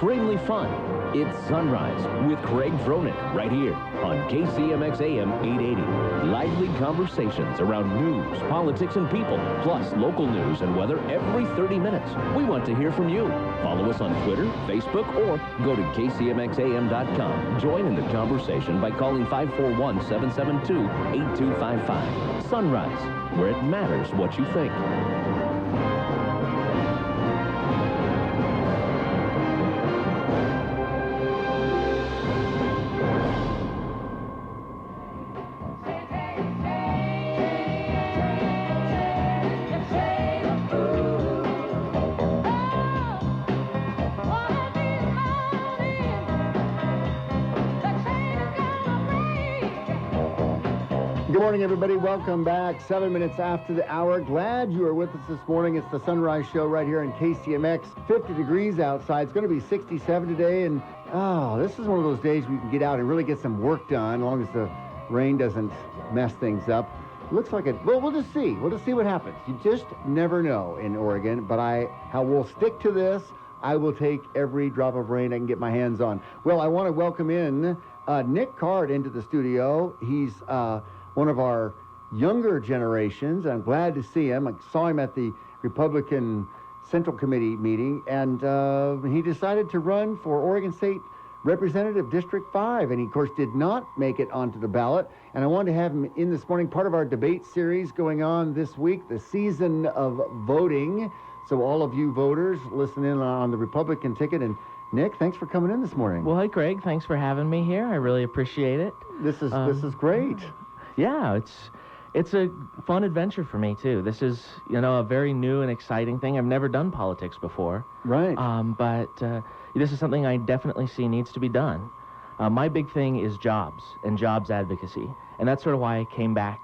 extremely fun. It's Sunrise with Craig Froelich right here on KCMX AM 880. Lively conversations around news, politics, and people, plus local news and weather every 30 minutes. We want to hear from you. Follow us on Twitter, Facebook, or go to KCMXAM.com. Join in the conversation by calling 541-772-8255. Sunrise, where it matters what you think. Good morning, everybody. Welcome back. 7 minutes after the hour. Glad you are with us this morning. It's the Sunrise Show right here in KCMX. 50 degrees outside. It's going to be 67 today. And, this is one of those days we can get out and really get some work done, as long as the rain doesn't mess things up. Looks like it. Well, we'll just see. We'll just see what happens. You just never know in Oregon. But how we'll stick to this. I will take every drop of rain I can get my hands on. Well, I want to welcome in Nick Card into the studio. He's one of our younger generations. I'm glad to see him. I saw him at the Republican Central Committee meeting, and he decided to run for Oregon State Representative District 5, and he, of course, did not make it onto the ballot. And I wanted to have him in this morning, part of our debate series going on this week, the season of voting. So all of you voters, listen in on the Republican ticket. And Nick, thanks for coming in this morning. Well, hi, Craig. Thanks for having me here. I really appreciate it. This is great. Yeah, it's a fun adventure for me, too. This is, a very new and exciting thing. I've never done politics before. Right. But this is something I definitely see needs to be done. My big thing is jobs and jobs advocacy. And that's sort of why I came back.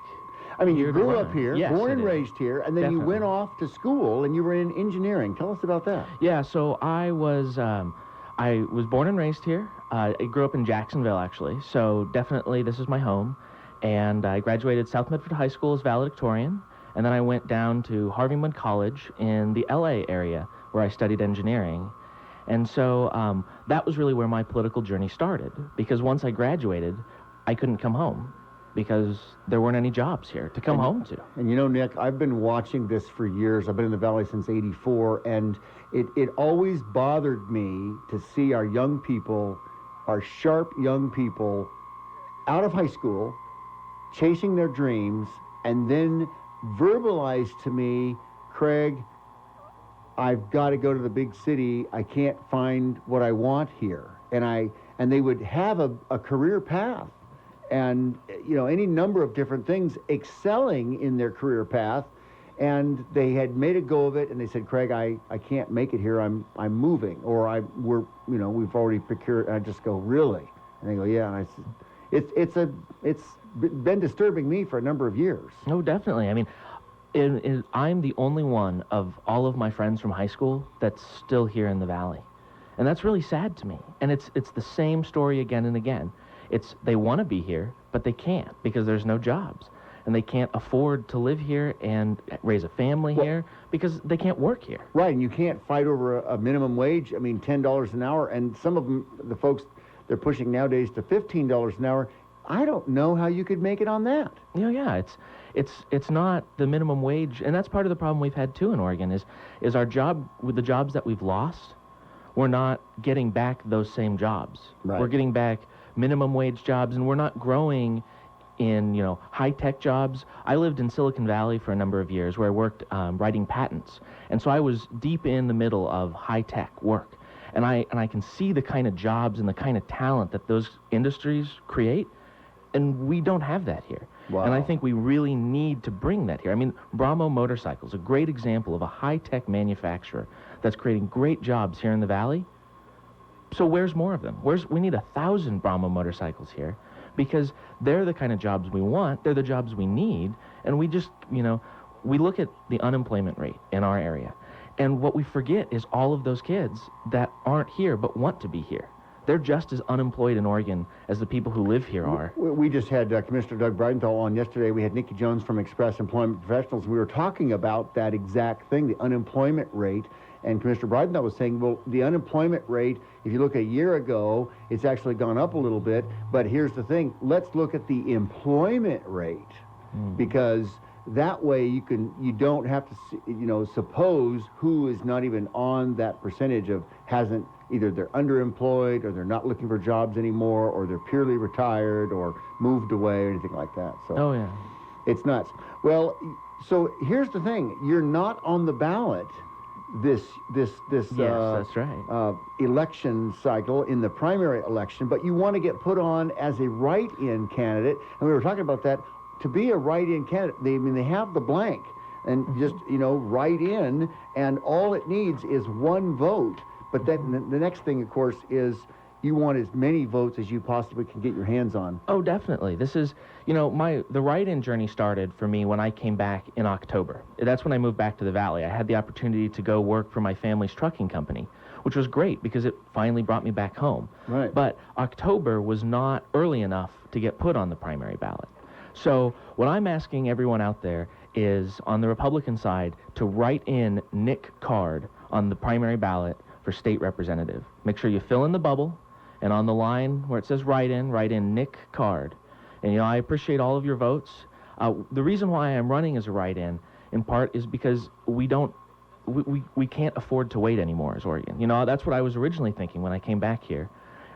I mean, you grew up here, yes, born and raised here, and then definitely. You went off to school, and you were in engineering. Tell us about that. Yeah, so I was born and raised here. I grew up in Jacksonville, actually. So definitely this is my home. And I graduated South Medford High School as valedictorian, and then I went down to Harvey Mudd College in the LA area where I studied engineering. And so that was really where my political journey started, because once I graduated, I couldn't come home because there weren't any jobs here to come home to. And Nick, I've been watching this for years. I've been in the Valley since '84, and it always bothered me to see our young people, our sharp young people, out of high school, chasing their dreams, and then verbalize to me, Craig, I've got to go to the big city. I can't find what I want here. And they would have a career path and, any number of different things, excelling in their career path. And they had made a go of it, and they said, Craig, I can't make it here. I'm moving, or we've already procured. And I just go, really? And they go, yeah. And I said, it's been disturbing me for a number of years. Oh, definitely. I mean, I'm the only one of all of my friends from high school that's still here in the Valley. And that's really sad to me. And it's the same story again and again. They want to be here, but they can't because there's no jobs. And they can't afford to live here and raise a family here because they can't work here. Right, and you can't fight over a minimum wage. I mean, $10 an hour. And some of them, the folks, they're pushing nowadays to $15 an hour. I don't know how you could make it on that. Yeah, it's not the minimum wage, and that's part of the problem we've had too in Oregon is our job with the jobs that we've lost, we're not getting back those same jobs. Right. We're getting back minimum wage jobs, and we're not growing in high-tech jobs. I lived in Silicon Valley for a number of years where I worked writing patents, and so I was deep in the middle of high-tech work, and I can see the kind of jobs and the kind of talent that those industries create. And we don't have that here. Wow. And I think we really need to bring that here. I mean, Bramo Motorcycles, a great example of a high-tech manufacturer that's creating great jobs here in the Valley. So where's more of them? We need 1,000 Bramo motorcycles here because they're the kind of jobs we want. They're the jobs we need. And we just, we look at the unemployment rate in our area. And what we forget is all of those kids that aren't here but want to be here. They're just as unemployed in Oregon as the people who live here are. We just had Commissioner Doug Bridenthal on yesterday. We had Nikki Jones from Express Employment Professionals. We were talking about that exact thing, the unemployment rate. And Commissioner Breidenthal was saying, well, the unemployment rate, if you look a year ago, it's actually gone up a little bit. But here's the thing, let's look at the employment rate, because that way you don't have to, suppose who is not even on that percentage of hasn't, either they're underemployed or they're not looking for jobs anymore or they're purely retired or moved away or anything like that. So Oh, yeah. it's nuts. Well, so here's the thing, you're not on the ballot this Yes, that's right. election cycle in the primary election, but you want to get put on as a write-in candidate, and we were talking about that. To be a write-in candidate, they have the blank, and just write in, and all it needs is one vote. But then the next thing, of course, is you want as many votes as you possibly can get your hands on. Oh, definitely. This is, the write-in journey started for me when I came back in October. That's when I moved back to the Valley. I had the opportunity to go work for my family's trucking company, which was great because it finally brought me back home. Right. But October was not early enough to get put on the primary ballot. So what I'm asking everyone out there is, on the Republican side, to write in Nick Card on the primary ballot for state representative. Make sure you fill in the bubble, and on the line where it says write in Nick Card. And, I appreciate all of your votes. The reason why I'm running as a write-in part, is because we can't afford to wait anymore as Oregon. That's what I was originally thinking when I came back here.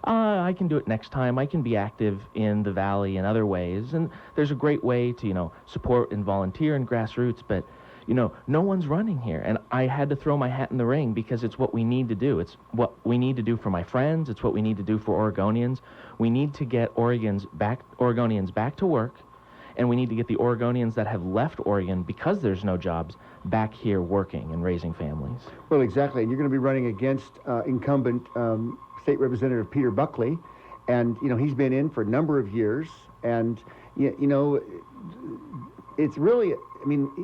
I can do it next time. I can be active in the Valley in other ways. And there's a great way to, support and volunteer in grassroots, but no one's running here. And I had to throw my hat in the ring because it's what we need to do. It's what we need to do for my friends. It's what we need to do for Oregonians. We need to get Oregonians back to work, and we need to get the Oregonians that have left Oregon because there's no jobs back here working and raising families. Well, exactly. And you're going to be running against incumbent State Representative Peter Buckley. And, he's been in for a number of years. And, it's really,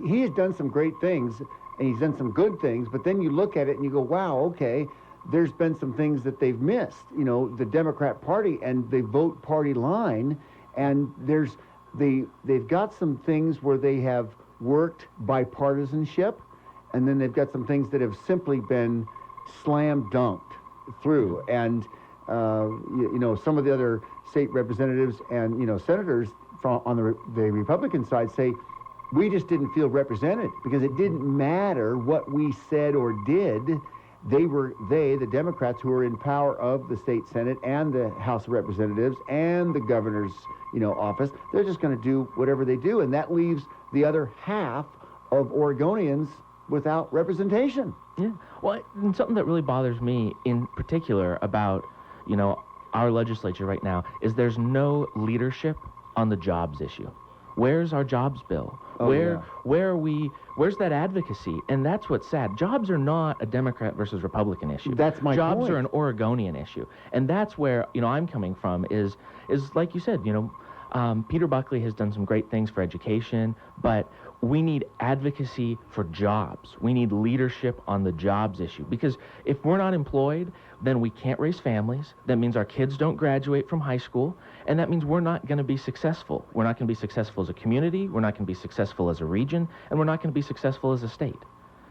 he has done some great things, and he's done some good things, but then you look at it and you go, wow, okay, there's been some things that they've missed. The Democrat Party and the vote party line, and they've got some things where they have worked bipartisanship, and then they've got some things that have simply been slam dunked through. And, some of the other state representatives and, senators on the Republican side say, we just didn't feel represented because it didn't matter what we said or did. The Democrats who were in power of the state Senate and the House of Representatives and the governor's, office, they're just going to do whatever they do. And that leaves the other half of Oregonians without representation. Yeah. Well, and something that really bothers me in particular about, our legislature right now is there's no leadership on the jobs issue. Where's our jobs bill? Where's that advocacy? And that's what's sad. Jobs are not a Democrat versus Republican issue. That's my Jobs point. are an Oregonian issue. And that's where, I'm coming from is like you said, Peter Buckley has done some great things for education, but we need advocacy for jobs. We need leadership on the jobs issue. Because if we're not employed, then we can't raise families. That means our kids don't graduate from high school. And that means we're not going to be successful. We're not going to be successful as a community. We're not going to be successful as a region. And we're not going to be successful as a state.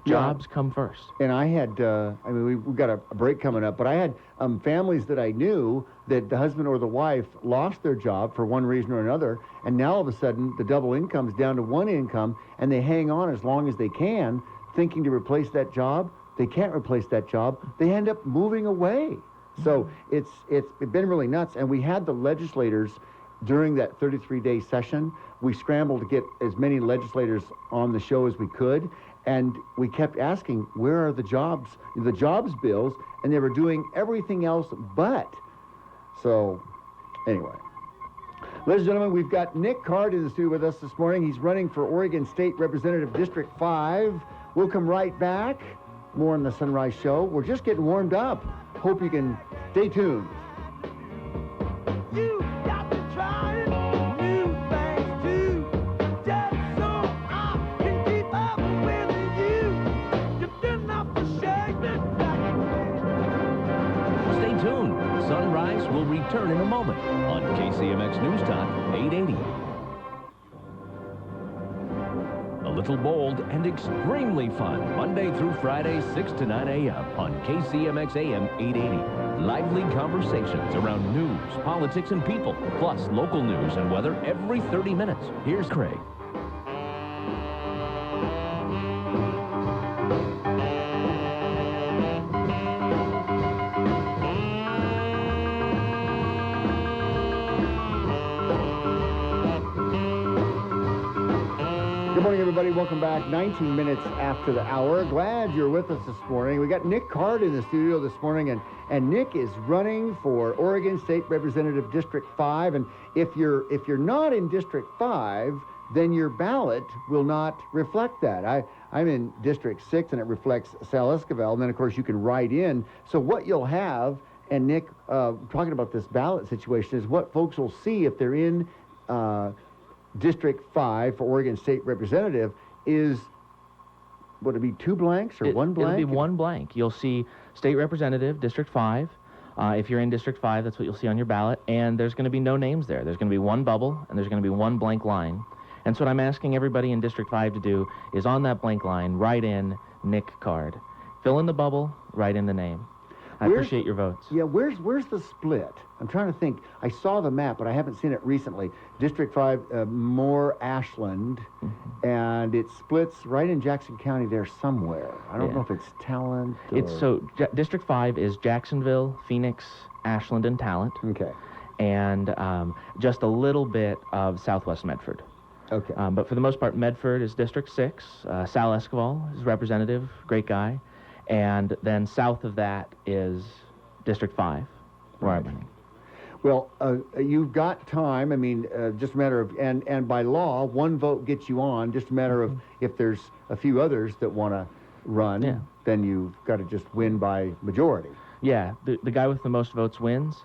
Jobs come first. And I had, we've got a break coming up, but I had families that I knew that the husband or the wife lost their job for one reason or another, and now all of a sudden the double income's down to one income, and they hang on as long as they can, thinking to replace that job. They can't replace that job. They end up moving away. So it's been really nuts, and we had the legislators during that 33-day session. We scrambled to get as many legislators on the show as we could. And we kept asking, where are the jobs bills? And they were doing everything else but. So, anyway. Ladies and gentlemen, we've got Nick Card in the studio with us this morning. He's running for Oregon State Representative District 5. We'll come right back. More on the Sunrise Show. We're just getting warmed up. Hope you can stay tuned. Sunrise will return in a moment on KCMX Newstalk 880. little bold, and extremely fun. Monday through Friday, 6 to 9 a.m. on KCMX AM 880. Lively conversations around news, politics, and people, plus local news and weather every 30 minutes. Here's Craig. Good morning, everybody. Welcome back. 19 minutes after the hour. Glad you're with us this morning. We got Nick Card in the studio this morning, and Nick is running for Oregon State Representative District 5. And if you're not in District 5, then your ballot will not reflect that. I'm in District 6, and it reflects Sal Esquivel. And then, of course, you can write in. So what you'll have, and Nick, talking about this ballot situation, is what folks will see if they're in District 5 for Oregon State Representative is, would it be two blanks or one blank? It'll be one blank. You'll see State Representative, District 5. If you're in District 5, that's what you'll see on your ballot. And there's going to be no names there. There's going to be one bubble, and there's going to be one blank line. And so what I'm asking everybody in District 5 to do is on that blank line, write in Nick Card. Fill in the bubble, write in the name. I appreciate your votes. Yeah, where's the split? I'm trying to think. I saw the map, but I haven't seen it recently. District 5, Moore, Ashland, and it splits right in Jackson County there somewhere. I don't know if it's Talent or... District 5 is Jacksonville, Phoenix, Ashland, and Talent. Okay. And just a little bit of Southwest Medford. Okay. But for the most part, Medford is District 6. Sal Esquivel is representative, great guy. And then south of that is District 5, where I'm running. Well, you've got time. I mean, just a matter of, and by law, one vote gets you on. Just a matter of if there's a few others that want to run, then you've got to just win by majority. Yeah, the guy with the most votes wins.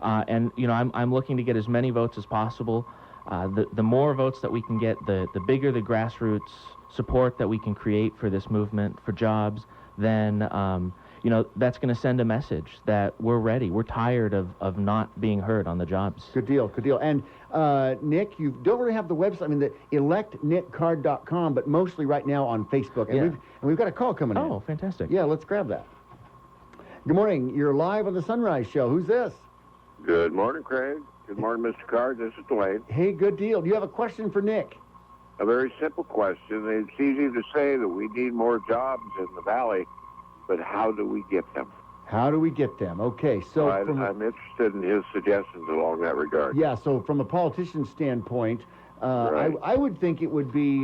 And, you know, I'm looking to get as many votes as possible. The more votes that we can get, the bigger the grassroots support that we can create for this movement, for jobs, then, you know, that's going to send a message that we're ready. We're tired of not being heard on the jobs. Good deal, good deal. And, Nick, you don't really have the website. I mean, the electnickcard.com, but mostly right now on Facebook. And we've got a call coming in. Oh, fantastic. Yeah, let's grab that. Good morning. You're live on the Sunrise Show. Who's this? Good morning, Craig. Good morning, Mr. Card. This is Dwayne. Hey, good deal. Do you have a question for Nick? A very simple question. It's easy to say that we need more jobs in the Valley, but how do we get them? How do we get them? Okay, so... I'm interested in his suggestions along that regard. Yeah, so from a politician's standpoint, Right. I would think it would be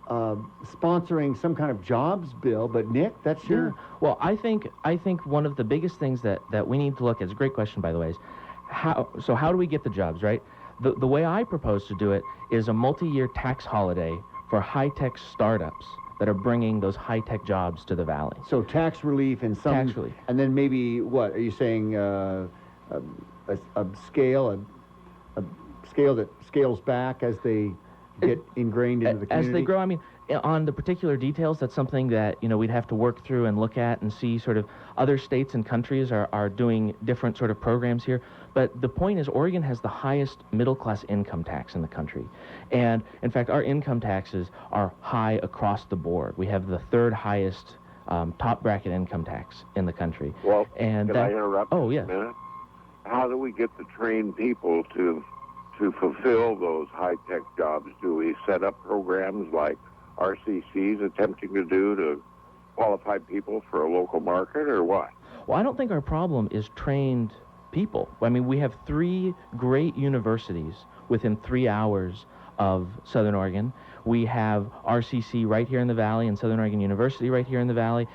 sponsoring some kind of jobs bill, but Nick, that's your... Well, I think one of the biggest things that we need to look at, it's a great question, by the way, is how do we get the jobs, right? The way I propose to do it is a multi-year tax holiday for high-tech startups that are bringing those high-tech jobs to the Valley. So tax relief and some... Tax relief. And then maybe, what, are you saying a scale that scales back as they get ingrained into the community? As they grow, I mean, on the particular details, that's something that, you know, we'd have to work through and look at and see sort of other states and countries are doing different sort of programs here. But the point is Oregon has the highest middle-class income tax in the country. And, in fact, our income taxes are high across the board. We have the third highest top bracket income tax in the country. Well, and can I interrupt Oh, you a minute? How do we get the trained people to fulfill those high-tech jobs? Do we set up programs like RCC's attempting to do to qualify people for a local market, or what? Well, I don't think our problem is trained people. I mean, we have 3 great universities within 3 hours of Southern Oregon. We have RCC right here in the Valley and Southern Oregon University right here in the Valley.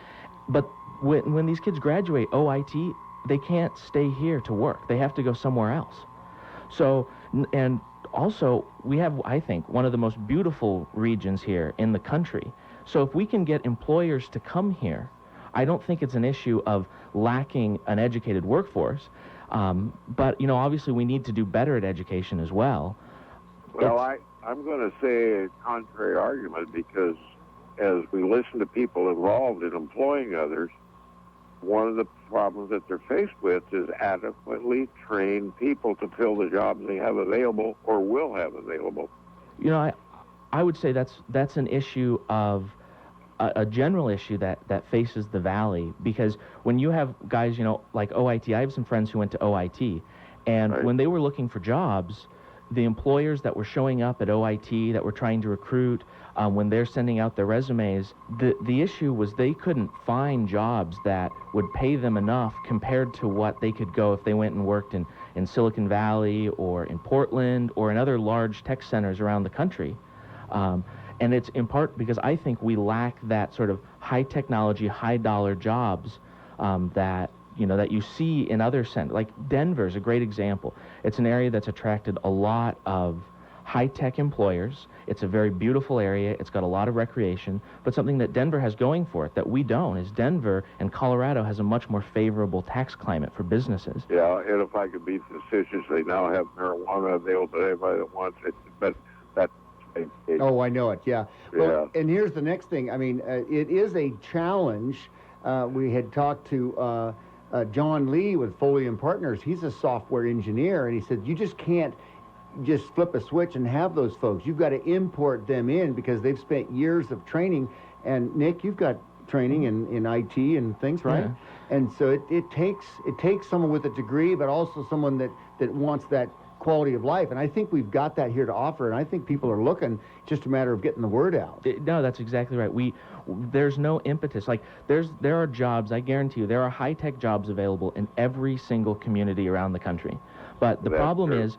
But when these kids graduate OIT, they can't stay here to work. They have to go somewhere else. So, and also, we have, I think, one of the most beautiful regions here in the country. So if we can get employers to come here, I don't think it's an issue of lacking an educated workforce. But, you know, obviously we need to do better at education as well. Well, I'm going to say a contrary argument, because as we listen to people involved in employing others, one of the problems that they're faced with is adequately trained people to fill the jobs they have available or will have available. You know, I would say that's an issue of a general issue that faces the Valley, because when you have guys, like OIT, I have some friends who went to OIT, and Right. when they were looking for jobs, the employers that were showing up at OIT that were trying to recruit, when they're sending out their resumes, the issue was they couldn't find jobs that would pay them enough compared to what they could go if they went and worked in Silicon Valley or in Portland or in other large tech centers around the country. And it's in part because I think we lack that sort of high technology, high dollar jobs that you see in other centers. Like Denver is a great example. It's an area that's attracted a lot of high-tech employers. It's a very beautiful area. It's got a lot of recreation. But something that Denver has going for it that we don't is Denver and Colorado has a much more favorable tax climate for businesses. Yeah, and if I could be facetious, they now have marijuana available to anybody that wants it. But that's Oh, I know it, yeah. Well, Yeah. and here's the next thing. I mean, it is a challenge. We had talked to John Lee with Foley and Partners. He's a software engineer, and he said, you just can't just flip a switch and have those folks. You've got to import them in because they've spent years of training. And Nick, you've got training in IT and things, right? Yeah. And so it takes someone with a degree, but also someone that wants that quality of life. And I think we've got that here to offer. And I think people are looking. It's just a matter of getting the word out. No, that's exactly right. There's no impetus. Like there are jobs, I guarantee you, there are high-tech jobs available in every single community around the country. But the That's problem true. is,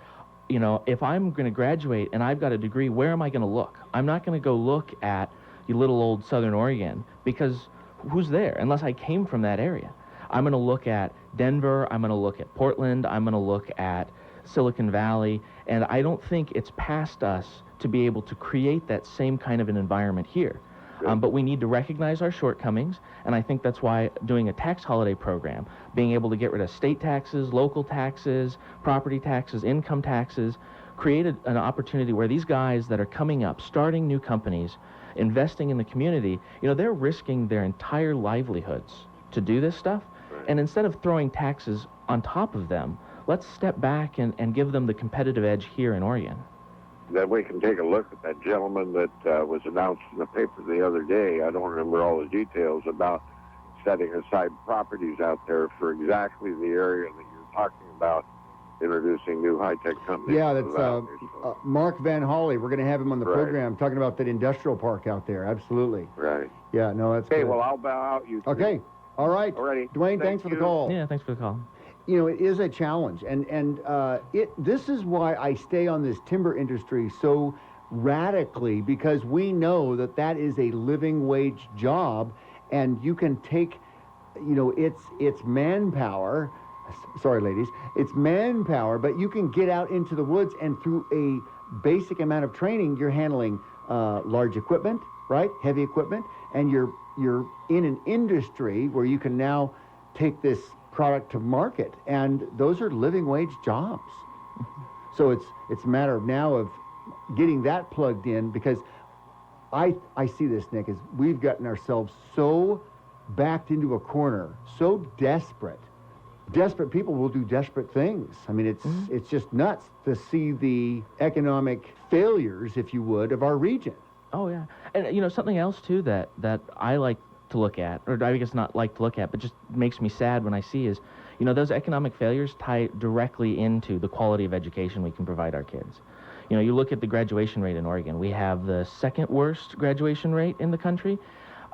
if I'm going to graduate and I've got a degree, where am I going to look? I'm not going to go look at little old Southern Oregon because who's there unless I came from that area? I'm going to look at Denver, I'm going to look at Portland, I'm going to look at Silicon Valley, and I don't think it's past us to be able to create that same kind of an environment here. But we need to recognize our shortcomings, and I think that's why doing a tax holiday program, being able to get rid of state taxes, local taxes, property taxes, income taxes, created an opportunity where these guys that are coming up, starting new companies, investing in the community, they're risking their entire livelihoods to do this stuff. Right. And instead of throwing taxes on top of them, let's step back and give them the competitive edge here in Oregon. Then we can take a look at that gentleman that was announced in the paper the other day. I don't remember all the details about setting aside properties out there for exactly the area that you're talking about, introducing new high-tech companies. Yeah, to that's the valley. Mark Van Hawley. We're going to have him on the Right. program talking about that industrial park out there. Absolutely. Right. Yeah, no, that's Okay, good. well, I'll bow out. You Okay. All right. Alrighty. Dwayne, Thank thanks for the you. call. Yeah, thanks for the call. It is a challenge, and this is why I stay on this timber industry so radically, because we know that is a living wage job, and you can take, it's manpower. Sorry, ladies, it's manpower, but you can get out into the woods, and through a basic amount of training, you're handling large equipment, right, heavy equipment, and you're in an industry where you can now take this product to market, and those are living wage jobs. So it's a matter of now of getting that plugged in, because I see this, Nick, as we've gotten ourselves so backed into a corner, so desperate. Desperate people will do desperate things. I mean, it's just nuts to see the economic failures, if you would, of our region. Oh, yeah. And, something else, too, that I like to look at, or I guess not like to look at, but just makes me sad when I see is, those economic failures tie directly into the quality of education we can provide our kids. You look at the graduation rate in Oregon. We have the second worst graduation rate in the country.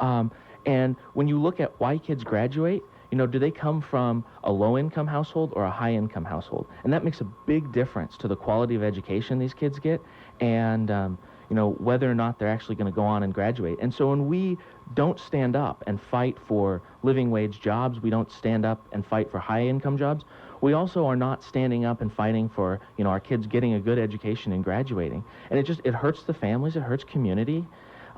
And when you look at why kids graduate, do they come from a low-income household or a high-income household? And that makes a big difference to the quality of education these kids get, and whether or not they're actually going to go on and graduate. And so when we don't stand up and fight for living wage jobs, we don't stand up and fight for high-income jobs, we also are not standing up and fighting for, our kids getting a good education and graduating. And it hurts the families, it hurts community.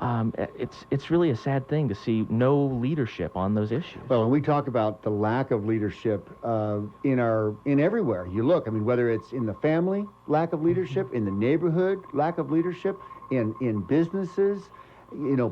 It's really a sad thing to see no leadership on those issues. Well, when we talk about the lack of leadership in everywhere you look, I mean, whether it's in the family, lack of leadership, in the neighborhood, lack of leadership, in businesses,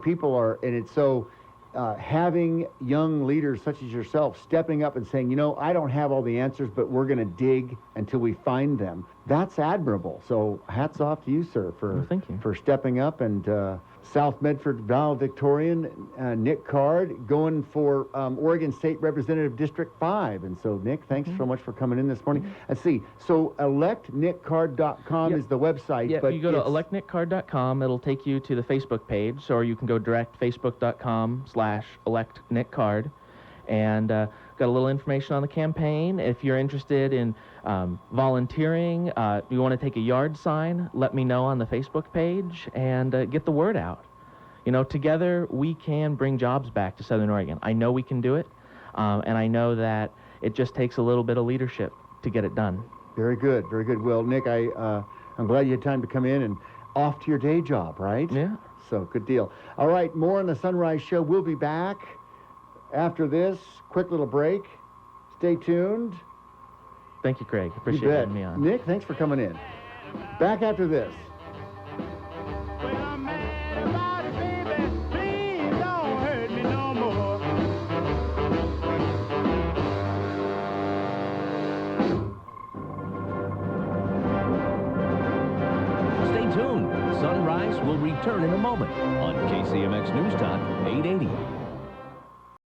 people are, and it's so, having young leaders such as yourself stepping up and saying, you know, I don't have all the answers, but we're going to dig until we find them. That's admirable. So hats off to you, sir, Well, thank you. for stepping up. And South Medford valedictorian Nick Card going for Oregon State Representative District 5. And so, Nick, thanks so much for coming in this morning. Let's see. So electnickcard.com is the website. Yeah, but you go to electnickcard.com. It'll take you to the Facebook page, or you can go direct facebook.com/electnickcard. And got a little information on the campaign. If you're interested in volunteering, you want to take a yard sign, let me know on the Facebook page and get the word out. You know, together we can bring jobs back to Southern Oregon. I know we can do it, and I know that it just takes a little bit of leadership to get it done. Very good, very good. Well, Nick, I'm glad you had time to come in and off to your day job, right? Yeah. So, good deal. All right, more on the Sunrise Show. We'll be back after this quick little break. Stay tuned. Thank you, Craig. You Appreciate bet. having me on. Nick, thanks for coming in. Back after this. Well, I'm mad about it, baby. Please don't hurt me no more. Stay tuned. Sunrise will return in a moment on KCMX Newstalk 880.